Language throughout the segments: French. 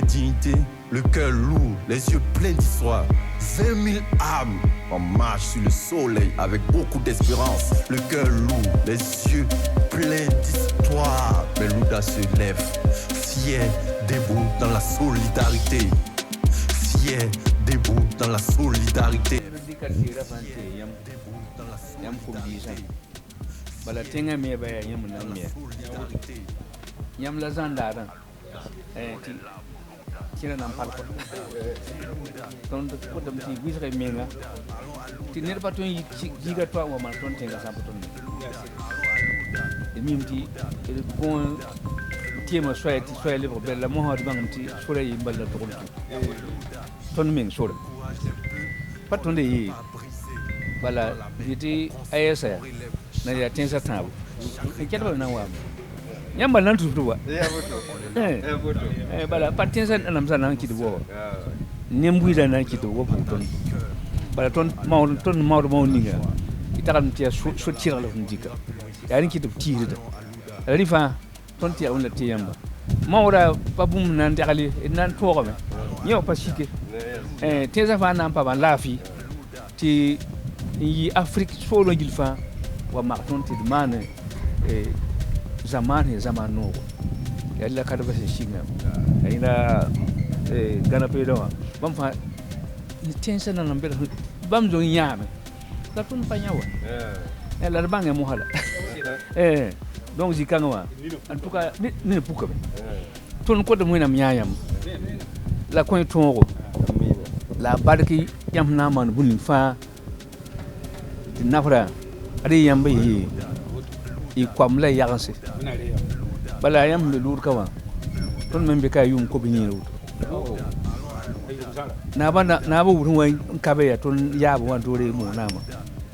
avec dignité, le cœur lourd, les yeux pleins d'histoire. 20 000 âmes en marche sur le soleil avec beaucoup d'espérance. Le cœur lourd, les yeux pleins d'histoire. Mais l'audace se lève, fier, debout dans la solidarité. Fier, debout dans la solidarité. Yam la zandara tira nam palko ton ko dam ti wisre menga ti ner paton jiga to wa man ton tenga sa paton mim ti bon tiema soye le bella mo hawdi bangam ti sore yi balla to ton men sore paton de yi bala yiti ayesa na ya tensa tabu kelba na wa Yamba nan tutuwa. Bala patinsan anam sana kidogo. Nyembwida na kidogo ton. Bala ton mauninga. Itakan tia so tira la ndika. Yani kidogo tira. Rifa ton tia on la tiamba. Maura pabum nan takali nan tokome. Nyo pasike. Teza fa nan pa ban lafi. Ti yi Afrique solo gilfa wa marton ti demane zaman no yalla kada ba shinga ina gana pedo bam fa tension na mbel bam zo nyame la tun pa nyawa la bange mo hala donc zikanga en tout cas ni puka tun ko de mo na myayam la ko tongo la barki yam na man bunin fa dinafra ari yamba yi I kwamla yaganse bala yam le lour kawa ton membe ka yum ko biniro na ba wurun way kabe ya ton yabo wan dore mo nama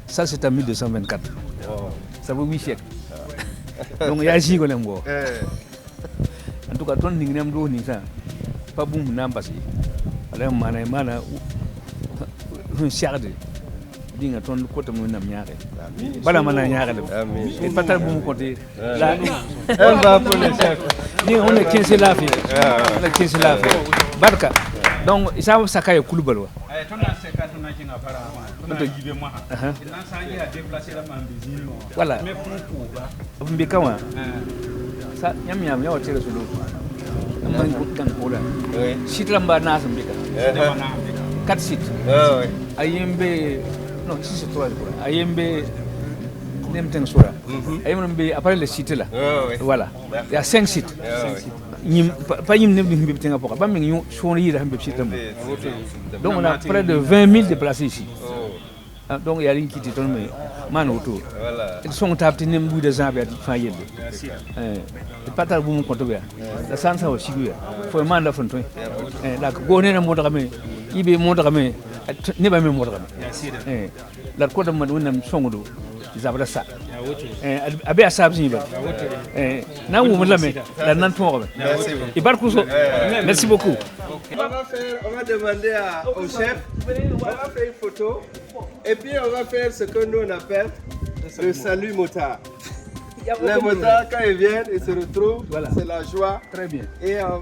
ça c'est en 1224 ça veut 8 siècles donc ya ji ko lembo en tout cas ton ningnam do ni sa pa bum nambasi ala mana siarde dinga ton ko tam nam ñaare bala mana ñaare le patal bu mu ko de la on va pour le chef ni on est 15 la fi la 15 la fi barka donc isa sakay kulubal wa ton na se ka ton na kinga para ma to gibe ma na sangi a déplacer la mambizini voilà mais pour ba mbi kawa sa nyam yaw tere sulu man ko kan ko la sitlam ba na sam bika kat sit ayembe non, si c'est toi, Ayembe Nemten Sura. Ayembe, après le site là. Voilà. Il y a 5 sites. Pas une nemten à Pora. Pas une chourie à Hambé site. Donc on a près de 20 000 déplacés ici. Donc il y a une qui te donne man autour. Ils sont tapés Nembou des Zambia de Fayed. Le patal boum contre bien. La Sansa aussi. Il faut un mandat fontaine. La Gonne Mondrame. Il be Mondrame. Ne ba me modra la ko da man wonam songudo zabra sa abi asab sin ba na wo la me la nan ton et barku so merci beaucoup on va demander au chef, on va faire une photo et puis on va faire ce que nous on appelle le salut motard. Les motards, quand ils viennent, ils se retrouvent, voilà. C'est la joie. Très bien. Et on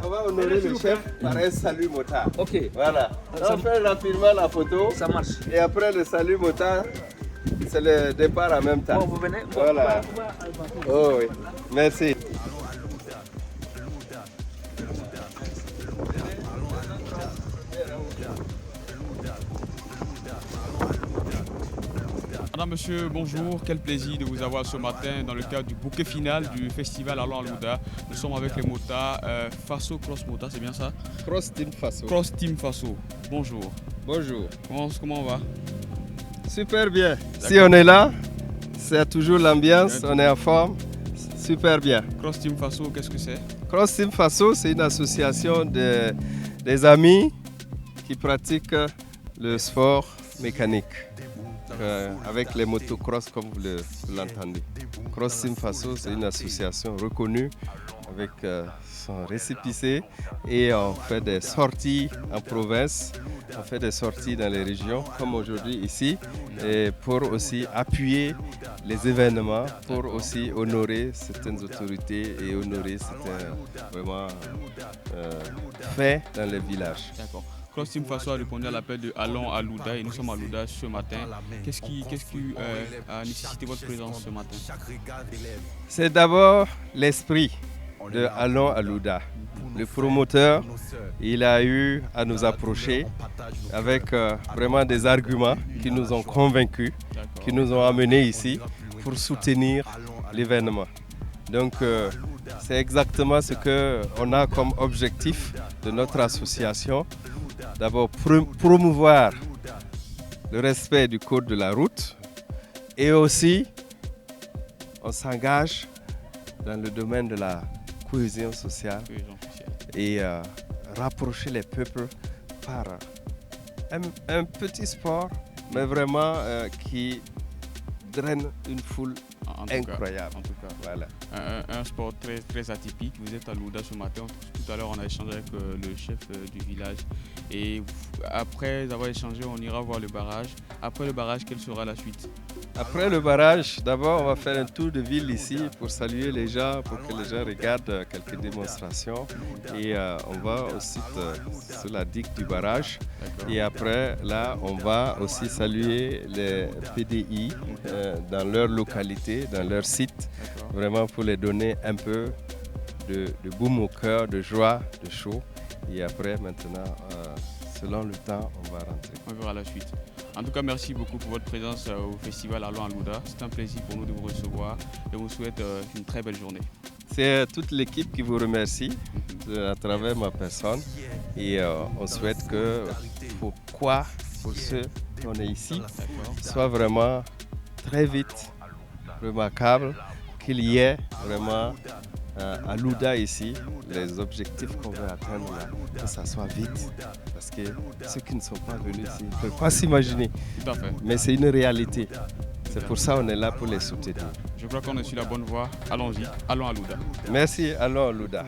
va honorer le chef par un salut motard. Ok. Voilà. On va faire rapidement la photo. Ça marche. Et après le salut motard, c'est le départ en même temps. Bon, vous venez. Voilà. Oh oui. Merci. Madame, monsieur, bonjour. Quel plaisir de vous avoir ce matin dans le cadre du bouquet final du festival Allons à Louda. Nous sommes avec les motards Faso Cross Mota, c'est bien ça? Cross Team Faso. Cross Team Faso. Bonjour. Bonjour. Comment on va? Super bien. Si on est là, c'est toujours l'ambiance, on est en forme. Super bien. Cross Team Faso, qu'est-ce que c'est? Cross Team Faso, c'est une association des amis qui pratiquent le sport mécanique. Avec les motocross comme vous l'entendez. Cross Team Faso, c'est une association reconnue avec son récépissé et on fait des sorties en province, on fait des sorties dans les régions comme aujourd'hui ici et pour aussi appuyer les événements pour aussi honorer certaines autorités et honorer certains vraiment faits dans le village. D'accord. Klaus Team Faso a répondu à l'appel de Allons à Louda et nous sommes à Louda ce matin. Qu'est-ce qui a nécessité votre présence ce matin? C'est d'abord l'esprit de Allons à Louda. Le promoteur, il a eu à nous approcher avec vraiment des arguments qui nous ont convaincus, qui nous ont amenés ici pour soutenir l'événement. Donc c'est exactement ce qu'on a comme objectif de notre association. D'abord promouvoir le respect du code de la route et aussi on s'engage dans le domaine de la cohésion sociale et rapprocher les peuples par un petit sport, mais vraiment qui draine une foule incroyable. En tout cas, voilà. Un sport très, très atypique. Vous êtes à Louda ce matin. Tout à l'heure, on a échangé avec le chef du village. Et après avoir échangé, on ira voir le barrage. Après le barrage, quelle sera la suite? Après le barrage, d'abord, on va faire un tour de ville ici pour saluer les gens, pour que les gens regardent quelques démonstrations. Et on va aussi sur la digue du barrage. Et après, là, on va aussi saluer les PDI dans leur localité, dans leur site, vraiment pour les donner un peu de baume au cœur, de joie, de chaud. Et après, maintenant, selon le temps, on va rentrer. On verra la suite. En tout cas, merci beaucoup pour votre présence au festival Allons à Louda. C'est un plaisir pour nous de vous recevoir et on vous souhaite une très belle journée. C'est toute l'équipe qui vous remercie à travers ma personne et on souhaite que pour ceux qui sont ici, soit vraiment très vite remarquable, qu'il y ait vraiment à Louda ici, les objectifs qu'on veut atteindre là, que ça soit vite. Parce que ceux qui ne sont pas venus ici ne peuvent pas s'imaginer. Tout à fait. Mais c'est une réalité. C'est pour ça qu'on est là pour les soutenir. Je crois qu'on est sur la bonne voie. Allons-y, allons à Louda. Merci, allons à Louda.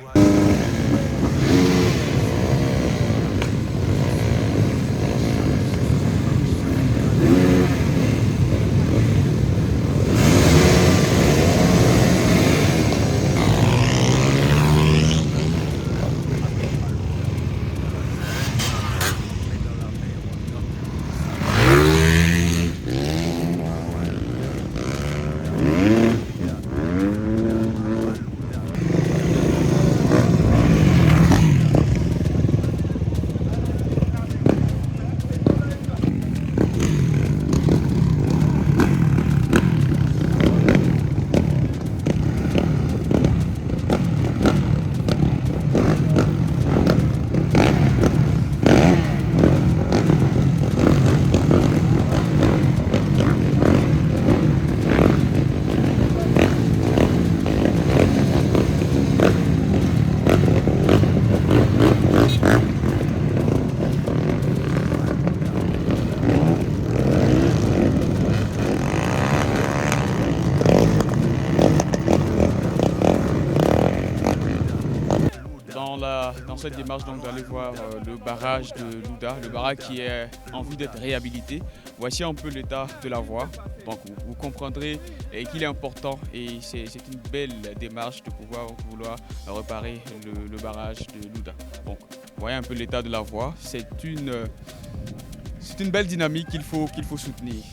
Dans cette démarche d'aller voir le barrage de Louda, le barrage qui est en vue d'être réhabilité. Voici un peu l'état de la voie. Donc vous comprendrez qu'il est important et c'est une belle démarche de vouloir réparer le barrage de Louda. Donc voyez un peu l'état de la voie. C'est une belle dynamique qu'il faut soutenir.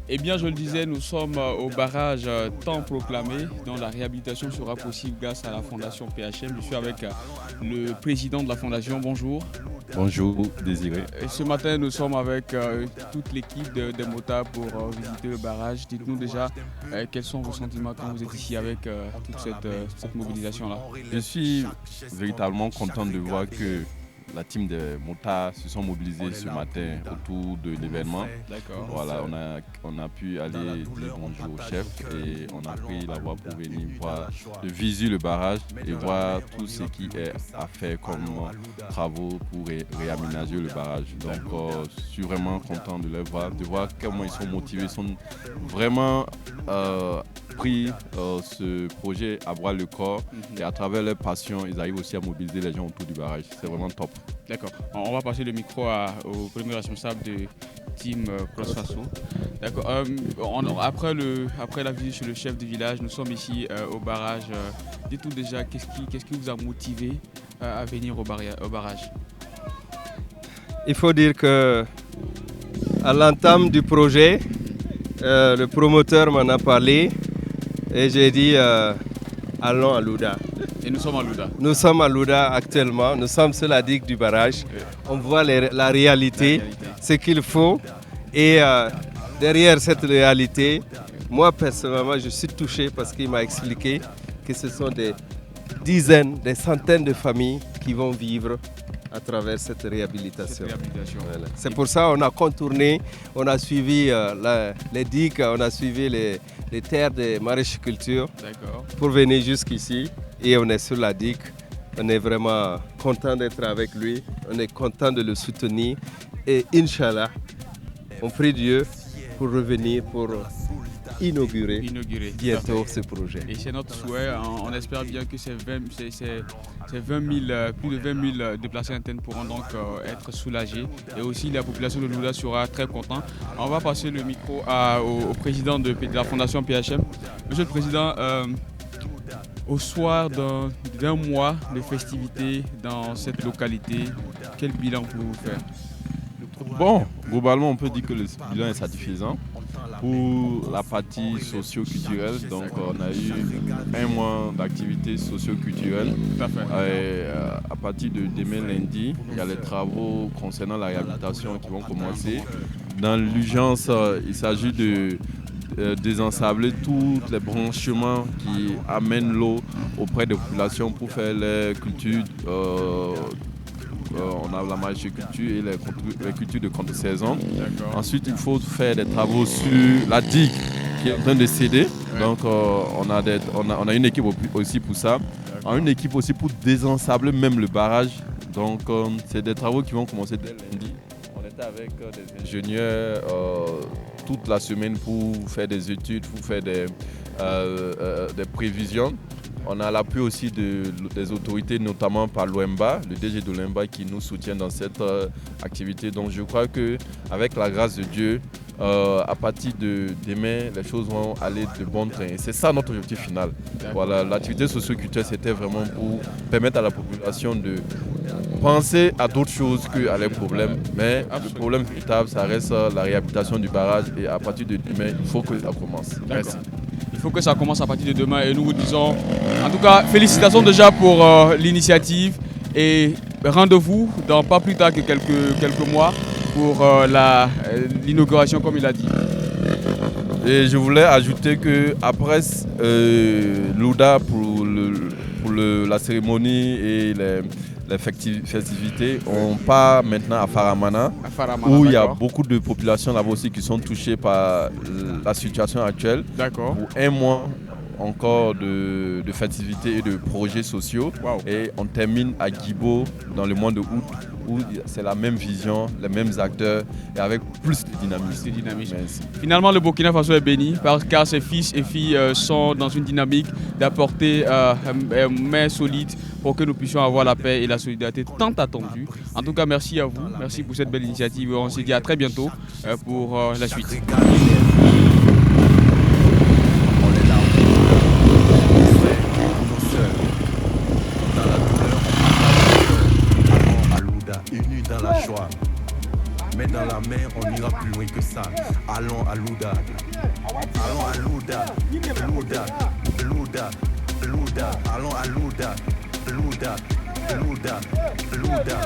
Eh bien, je le disais, nous sommes au barrage tant proclamé, dont la réhabilitation sera possible grâce à la Fondation PHM. Je suis avec le président de la Fondation. Bonjour. Bonjour, Désiré. Et ce matin, nous sommes avec toute l'équipe des motards pour visiter le barrage. Dites-nous déjà quels sont vos sentiments quand vous êtes ici avec toute cette mobilisation-là. Je suis véritablement content de voir que la team des motards se sont mobilisés ce matin autour de l'événement. D'accord. Voilà, on a pu aller dire bonjour au chef et on a pris la voie pour venir voir de visu le barrage et voir tout ce qui est à faire comme travaux pour réaménager le barrage. Donc, je suis vraiment content de les voir, de voir comment ils sont motivés, ils sont vraiment pris ce projet à bras le corps et à travers leur passion, ils arrivent aussi à mobiliser les gens autour du barrage. C'est vraiment top. D'accord. On va passer le micro au premier responsable de Team CrossFaso. D'accord. Après la visite chez le chef du village, nous sommes ici au barrage. Dites-nous déjà, qu'est-ce qui vous a motivé à venir au barrage? Il faut dire que à l'entame du projet, le promoteur m'en a parlé et j'ai dit allons à Louda. Et nous sommes à Louda. Nous sommes à Louda actuellement, nous sommes sur la digue du barrage. On voit la réalité, ce qu'il faut. Et derrière cette réalité, moi personnellement, je suis touché parce qu'il m'a expliqué que ce sont des dizaines, des centaines de familles qui vont vivre à travers cette réhabilitation. Voilà. C'est pour ça qu'on a contourné, on a suivi les digues, on a suivi les terres de maraîchiculture pour venir jusqu'ici. Et on est sur la digue. On est vraiment content d'être avec lui. On est content de le soutenir. Et Inch'Allah, on prie Dieu pour revenir, pour inaugurer bientôt ce projet. Et c'est notre souhait. On espère bien que ces 20 000, plus de 20 000 déplacés internes pourront donc être soulagés. Et aussi la population de Louda sera très contente. On va passer le micro au président de la Fondation PHM. Monsieur le Président, au soir d'un mois de festivités dans cette localité, quel bilan pouvez-vous faire? Bon, globalement, on peut dire que le bilan est satisfaisant. Pour la partie socio-culturelle, donc on a eu un mois d'activités socio-culturelles. Tout à fait. À partir de demain lundi, il y a les travaux concernant la réhabilitation qui vont commencer. Dans l'urgence, il s'agit de désensabler tous les branchements qui amènent l'eau auprès des populations pour faire les cultures. On a la maraîchiculture et les cultures de contre-saison. Ensuite, il faut faire des travaux sur la digue qui est en train de céder. Donc, on a une équipe aussi pour ça. On a une équipe aussi pour désensabler même le barrage. Donc, c'est des travaux qui vont commencer dès lundi. On était avec des ingénieurs toute la semaine pour faire des études, pour faire des prévisions. On a l'appui aussi des autorités, notamment par l'OMBA, le DG de l'OMBA qui nous soutient dans cette activité. Donc je crois qu'avec la grâce de Dieu, à partir de demain, les choses vont aller de bon train. Et c'est ça notre objectif final. Voilà, l'activité socio-culturelle, c'était vraiment pour permettre à la population de penser à d'autres choses qu'à leurs problèmes. Mais le problème véritable, ça reste la réhabilitation du barrage. Et à partir de demain, il faut que ça commence. Merci. Il faut que ça commence à partir de demain et nous vous disons, en tout cas, félicitations déjà pour l'initiative et rendez-vous dans pas plus tard que quelques mois pour l'inauguration comme il a dit. Et je voulais ajouter qu'après Louda pour la cérémonie et les festivités, on part maintenant à Faramana où il y a beaucoup de populations là-bas aussi qui sont touchées par la situation actuelle. D'accord. Pour un mois encore de festivités et de projets sociaux. Wow. Et on termine à Guibo dans le mois de août où c'est la même vision, les mêmes acteurs et avec plus de dynamisme. Finalement, le Burkina Faso est béni car ses fils et filles sont dans une dynamique d'apporter une main solide pour que nous puissions avoir la paix et la solidarité tant attendue. En tout cas, merci à vous. Merci pour cette belle initiative. On se dit à très bientôt pour la suite. Unis dans la joie, mais dans la mer on ira plus loin que ça. Allons à Louda, allons à Louda, Louda, Louda, Louda, allons à Louda, Louda, Louda, Louda.